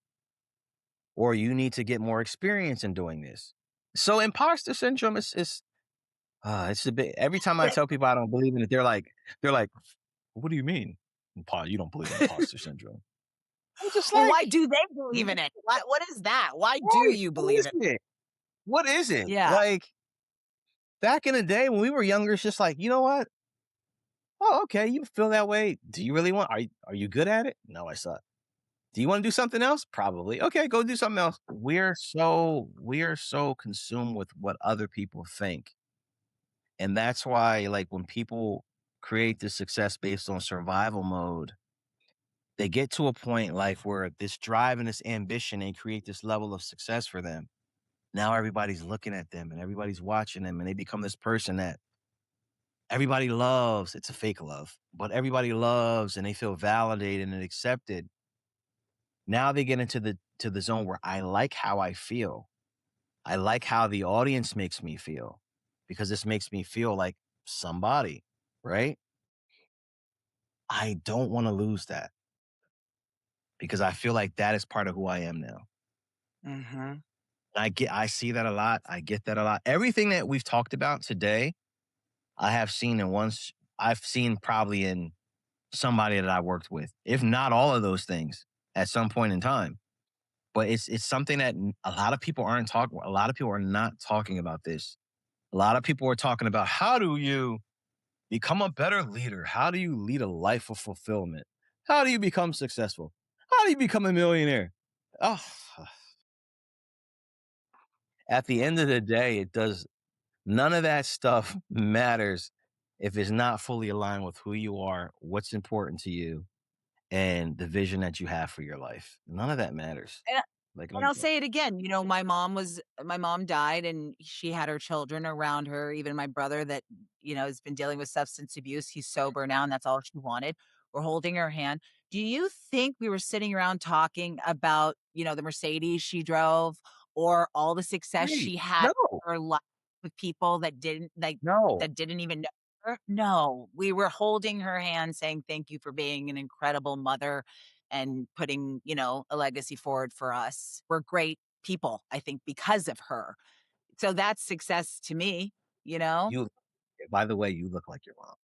or you need to get more experience in doing this. So imposter syndrome is it's a bit. Every time I tell people I don't believe in it, they're like, what do you mean? You don't believe in imposter syndrome? I'm just Well, like, why do they believe in it? What is that? Why do right? you What believe is it? it? What is it? Yeah. Like back in the day when we were younger, it's just like, you know what? Oh, okay. You feel that way. Do you really want? Are you good at it? No, I suck. Do you want to do something else? Probably. Okay, go do something else. We are so consumed with what other people think. And that's why like when people create this success based on survival mode, they get to a point in life where this drive and this ambition, they create this level of success for them. Now everybody's looking at them and everybody's watching them and they become this person that everybody loves. It's a fake love, but everybody loves and they feel validated and accepted. Now they get into the zone where I like how I feel. I like how the audience makes me feel because this makes me feel like somebody, right? I don't want to lose that because I feel like that is part of who I am now. Mhm. I see that a lot. I get that a lot. Everything that we've talked about today, I have seen in once I've seen probably in somebody that I worked with, if not all of those things at some point in time. But it's something that a lot of people aren't talking. A lot of people are not talking about this. A lot of people are talking about how do you become a better leader? How do you lead a life of fulfillment? How do you become successful? How do you become a millionaire? Oh, at the end of the day, it does none of that stuff matters if it's not fully aligned with who you are, what's important to you, and the vision that you have for your life. None of that matters. And Like, and I'll say it again, my mom died and she had her children around her, even my brother that, has been dealing with substance abuse. He's sober now and that's all she wanted. We're holding her hand. Do you think we were sitting around talking about, the Mercedes she drove or all the success right. she had No, in her life with people no. that didn't even know her? No, we were holding her hand saying thank you for being an incredible mother and putting, a legacy forward for us. We're great people, I think, because of her. So that's success to me, you know? You, by the way, you look like your mom.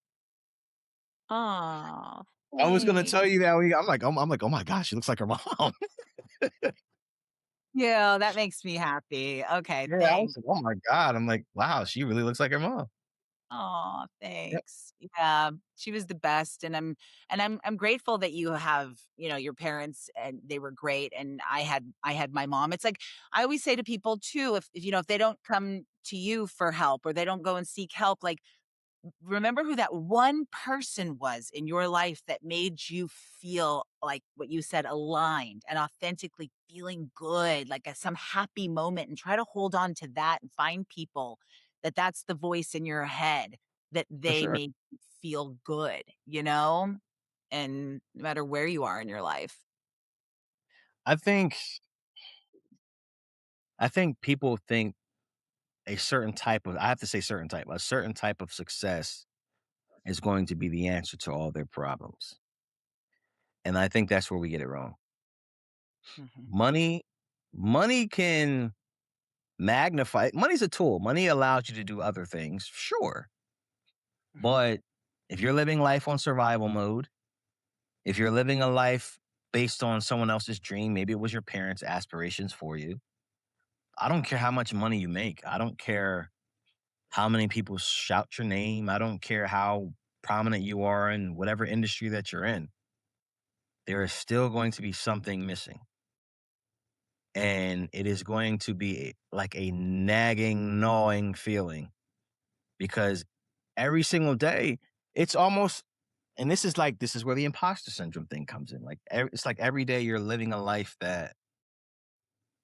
Oh, I was gonna thanks. tell you that. I'm like, oh my gosh, she looks like her mom. Yeah, that makes me happy. Okay, Yeah, I was thanks. like, oh my god. I'm like, wow, she really looks like her mom. Oh, Yep. thanks. Yeah, she was the best, and I'm grateful that you have, your parents and they were great, and I had my mom. It's like I always say to people too, if they don't come to you for help or they don't go and seek help, like remember who that one person was in your life that made you feel like what you said aligned and authentically feeling good like some happy moment, and try to hold on to that and find people that's the voice in your head that For they sure. make you feel good, and no matter where you are in your life. I think I think people think a certain type of, I have to say certain type, a certain type of success is going to be the answer to all their problems. And I think that's where we get it wrong. Mhm. Money, money can magnify, money's a tool. Money allows you to do other things, sure. Mhm. But if you're living life on survival mode, if you're living a life based on someone else's dream, maybe it was your parents' aspirations for you. I don't care how much money you make. I don't care how many people shout your name. I don't care how prominent you are in whatever industry that you're in. There is still going to be something missing. And it is going to be like a nagging, gnawing feeling because every single day, it's almost, and this is where the imposter syndrome thing comes in. Like, it's like every day you're living a life that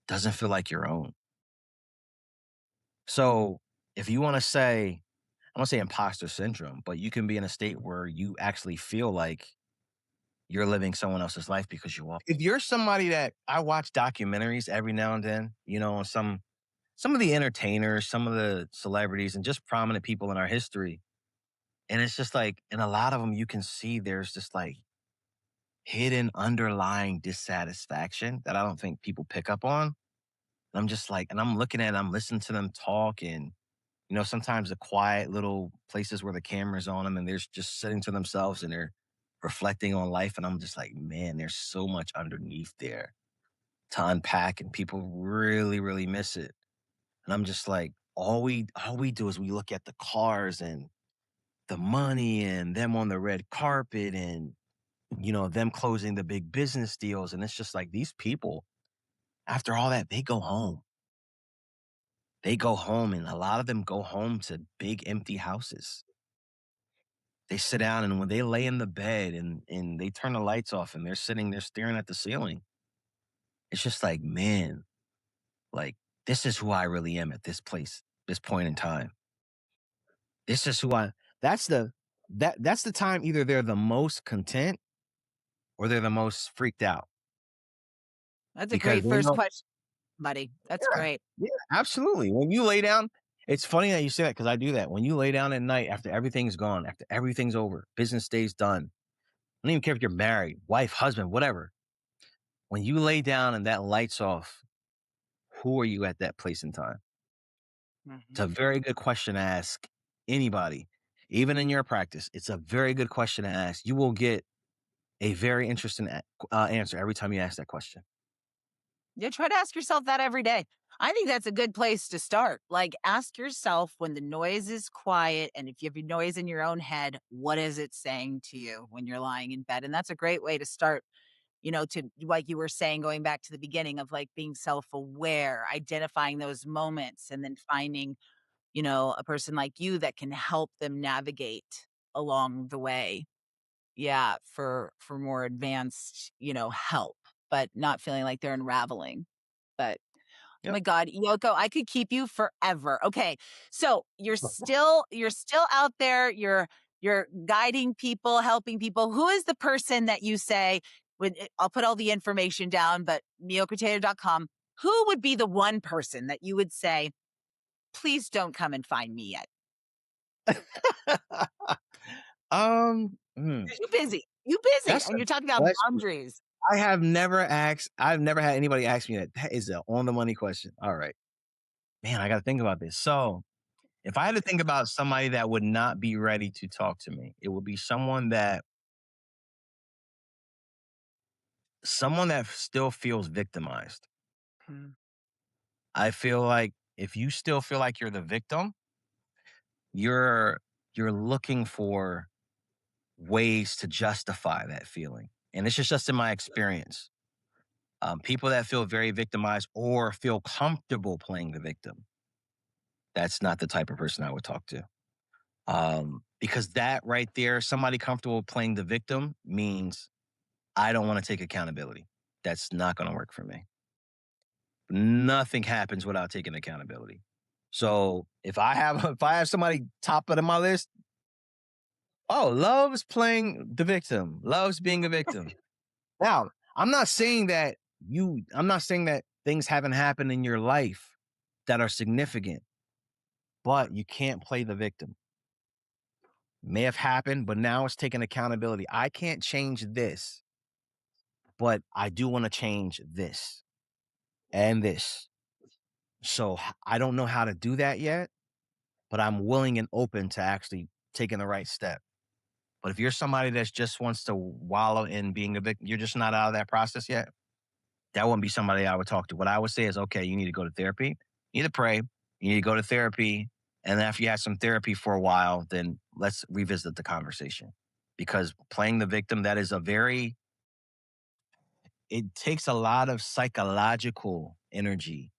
doesn't feel like your own. So if you want to say, I won't say imposter syndrome, but you can be in a state where you actually feel like you're living someone else's life because you are. If you're somebody that, I watch documentaries every now and then, on some of the entertainers, some of the celebrities, and just prominent people in our history. And it's just like, in a lot of them, you can see there's just like hidden underlying dissatisfaction that I don't think people pick up on. And I'm just like, and I'm looking at, I'm listening to them talk, and sometimes the quiet little places where the camera's on them and they're just sitting to themselves and they're reflecting on life. And I'm just like, man, there's so much underneath there to unpack, and people really, really miss it. And I'm just like, all we do is we look at the cars and the money and them on the red carpet and them closing the big business deals. And it's just like, these people, after all that, they go home. They go home, and a lot of them go home to big empty houses. They sit down, and when they lay in the bed and they turn the lights off and they're sitting there staring at the ceiling, it's just like, man, like, this is who I really am at this place, this point in time. This is who I that's the that's the time either they're the most content or they're the most freaked out. That's a Because great when first you question, buddy. That's Yeah, great. yeah, absolutely. When you lay down, it's funny that you say that because I do that. When you lay down at night after everything's gone, after everything's over, business day's done. I don't even care if you're married, wife, husband, whatever. When you lay down and that light's off, who are you at that place in time? It's Mhm. a very good question to ask anybody, even in your practice. It's a very good question to ask. You will get a very interesting answer every time you ask that question. Yeah, try to ask yourself that every day. I think that's a good place to start. Like, ask yourself when the noise is quiet and if you have noise in your own head, what is it saying to you when you're lying in bed? And that's a great way to start, to like you were saying, going back to the beginning of like being self aware, identifying those moments, and then finding, a person like you that can help them navigate along the way. Yeah, for more advanced, help, but not feeling like they're unraveling. But oh Yep. my god, Yoko, I could keep you forever. Okay. So, you're still out there, you're guiding people, helping people. Who is the person that you say I'll put all the information down, but miyokotaylor.com, who would be the one person that you would say, "Please don't come and find me yet. um, hmm, 'Cause you busy. You busy, that's and a you're talking about question. boundaries." I've never had anybody ask me that. That is a on the money question. All right. Man, I got to think about this. So, if I had to think about somebody that would not be ready to talk to me, it would be someone that still feels victimized. Hmm. I feel like if you still feel like you're the victim, you're you're looking for ways to justify that feeling. And this is just in my experience. People that feel very victimized or feel comfortable playing the victim, that's not the type of person I would talk to. Because that right there, somebody comfortable playing the victim means I don't want to take accountability. That's not going to work for me. Nothing happens without taking accountability. So if I have somebody top of my list, oh, loves playing the victim, loves being a victim. Now, I'm not saying that things haven't happened in your life that are significant. but you can't play the victim. May have happened, but now it's taking accountability. I can't change this, but I do want to change this and this. So I don't know how to do that yet, but I'm willing and open to actually taking the right step. But if you're somebody that just wants to wallow in being a victim, you're just not out of that process yet. That wouldn't be somebody I would talk to. What I would say is, okay, you need to go to therapy. You need to pray. You need to go to therapy. And then after you have some therapy for a while, then let's revisit the conversation. Because playing the victim, that is it takes a lot of psychological energy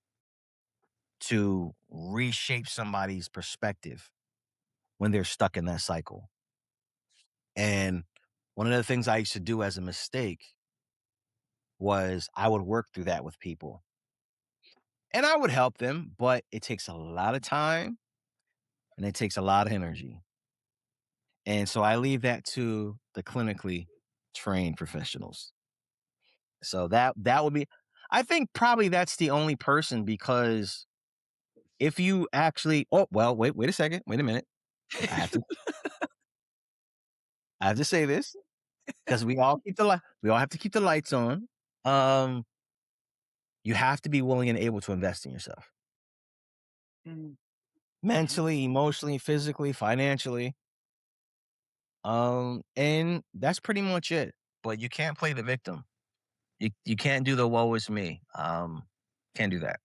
to reshape somebody's perspective when they're stuck in that cycle. And one of the things I used to do as a mistake was I would work through that with people and I would help them, but it takes a lot of time and it takes a lot of energy. And so I leave that to the clinically trained professionals. So that would be I think probably that's the only person because if you actually oh well wait a second, wait a minute. I have to I have to say this because we all have to keep the lights on. Um you have to be willing and able to invest in yourself. Mhm. Mhm. Mentally, emotionally, physically, financially. And that's pretty much it. But you can't play the victim. You can't do the woe is me. Can't do that.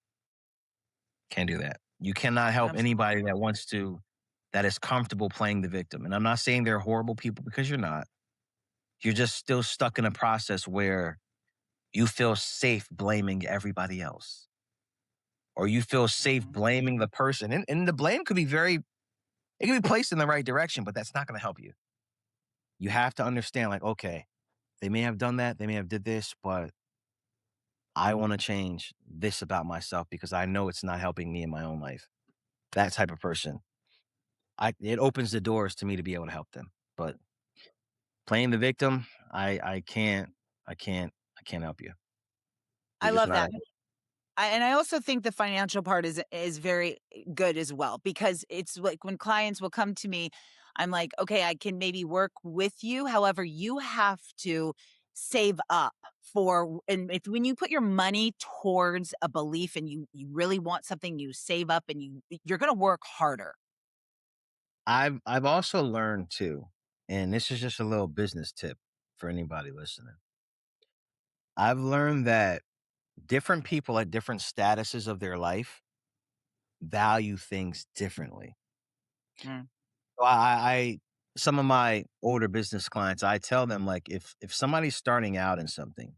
Can't do that. You cannot help anybody Absolutely. that wants to that is comfortable playing the victim. And I'm not saying they're horrible people because you're not. You're just still stuck in a process where you feel safe blaming everybody else. Or you feel safe Mhm. blaming the person. And the blame could be it can be placed in the right direction, but that's not going to help you. You have to understand, like, okay, they may have done that, they may have did this, but I want to change this about myself because I know it's not helping me in my own life. That type of person. It opens the doors to me to be able to help them. But playing the victim, I can't I can't help you. I You're just love not that. And I also think the financial part is very good as well because it's like when clients will come to me, I'm like, okay, I can maybe work with you. However, you have to save up for and if when you put your money towards a belief and you really want something, you save up and you're gonna work harder. I've also learned too, and this is just a little business tip for anybody listening. I've learned that different people at different statuses of their life value things differently. Mm, So some of my older business clients, I tell them like if somebody's starting out in something,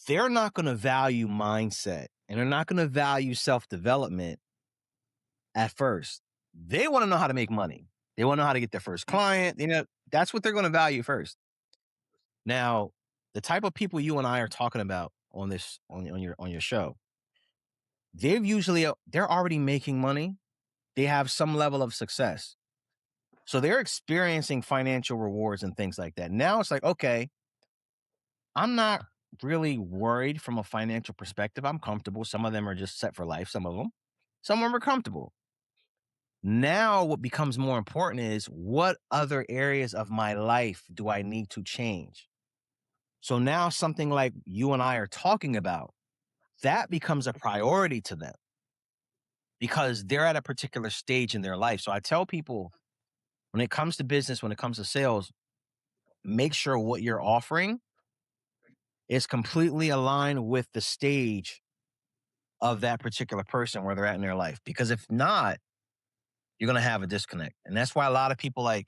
they're not going to value mindset and they're not going to value self-development at first. They want to know how to make money. They want to know how to get their first mm. client. That's what they're going to value first. Now, the type of people you and I are talking about on this on your show, they're already making money. They have some level of success. So they're experiencing financial rewards and things like that. Now it's like, okay, I'm not really worried from a financial perspective. I'm comfortable. Some of them are just set for life, some of them. Some of them are comfortable. Now, what becomes more important is what other areas of my life do I need to change? So now something like you and I are talking about, that becomes a priority to them because they're at a particular stage in their life. So I tell people when it comes to business, when it comes to sales, make sure what you're offering is completely aligned with the stage of that particular person where they're at in their life. Because if not, you're going to have a disconnect. And that's why a lot of people like,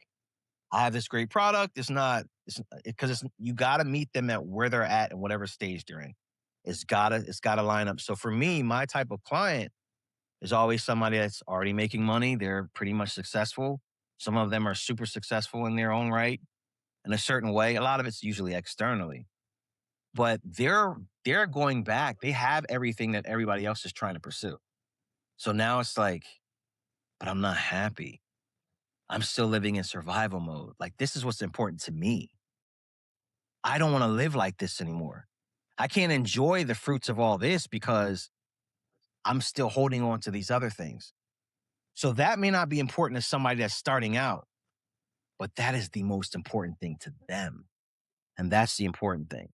I have this great product. It's not, it's you got to meet them at where they're at and whatever stage they're in. It's gotta line up. So for me, my type of client is always somebody that's already making money. They're pretty much successful. Some of them are super successful in their own right in a certain way. A lot of it's usually externally, but they're going back. They have everything that everybody else is trying to pursue. So now it's like, but I'm not happy. I'm still living in survival mode. Like this is what's important to me. I don't want to live like this anymore. I can't enjoy the fruits of all this because I'm still holding on to these other things. So that may not be important to somebody that's starting out, but that is the most important thing to them. And that's the important thing.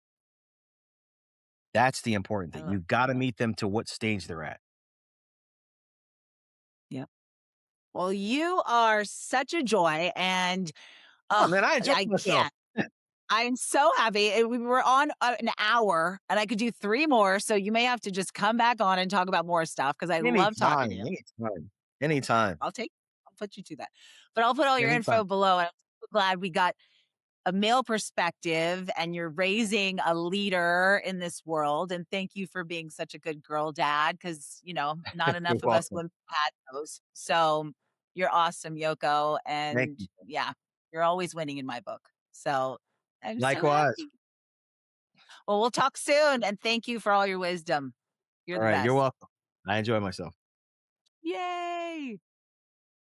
That's the important I thing. love You've got to meet them to what stage they're at. Yeah. Well, you are such a joy, and Oh, oh, man, I enjoy I myself. can't. I'm so happy. We were on an hour, and I could do 3 more, so you may have to just come back on and talk about more stuff because I love talking Anytime, to you. anytime, anytime, I'll put you to that. But I'll put all your anytime. info below. I'm so glad we got a male perspective and you're raising a leader in this world. And thank you for being such a good girl dad because, not You're enough of us welcome. women had those. So you're awesome, Yoko. Thank And you. yeah, you're always winning in my book. So I'm so Likewise. happy. Well, we'll talk soon. And thank you for all your wisdom. You're All the right. You're best. welcome. I enjoy myself. Yay.